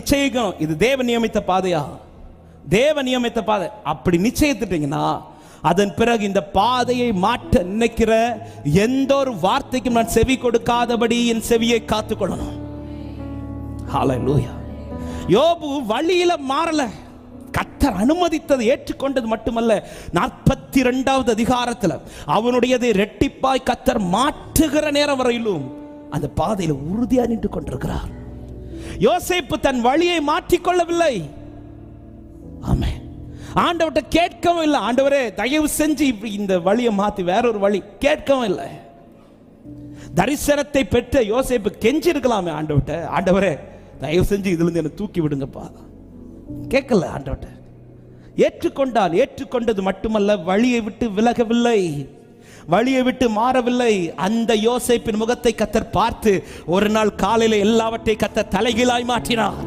நிச்சயிக்கணும், இது தேவ நியமித்த பாதையா, தேவ நியமித்த பாதை. அப்படி நிச்சயித்துட்டீங்கன்னா அதன் பிறகு இந்த பாதையை மாற்ற நினைக்கிற எந்த ஒரு வார்த்தைக்கும் நான் செவி கொடுக்காதபடி என் செவியை காத்துக்கொள்ளணும். ஹல்லேலூயா. யோபு வழியில மாறல, கர்த்தர் அனுமதித்தது ஏற்றுக்கொண்டது மட்டுமல்ல, 42வது அதிகாரத்தில் அவனுடையதை ரெட்டிப்பாய் கர்த்தர் மாற்றுகிற நேரம் வரையிலும் அந்த பாதையில் உறுதியா நின்று கொண்டிருக்கிறார். யோசேப்பு தன் வழியை மாற்றிக்கொள்ளவில்லை. ஆமென். ஆண்டவர்கிட்ட கேட்கவும் இல்லை, ஆண்டவரே தயவு செஞ்சு இந்த வழியை மாத்தி வேற ஒரு வழி கேட்கவும் இல்லை. தரிசனத்தை பெற்ற யோசேப்பு கெஞ்சி இருக்கலாமே ஆண்டவர்கிட்ட, ஆண்டவரே தயவு செஞ்சு இதுல இருந்து என்ன தூக்கி விடுங்கப்பா. கேட்கல ஆண்டவர்கிட்ட. ஏற்றுக்கொண்டான். ஏற்றுக்கொண்டது மட்டுமல்ல, வழியை விட்டு விலகவில்லை, வழியை விட்டு மாறவில்லை. அந்த யோசேப்பின் முகத்தை கர்த்தர் பார்த்து ஒரு நாள் காலையில் எல்லாவற்றையும் கர்த்தர் தலைகீழாய் மாற்றினார்.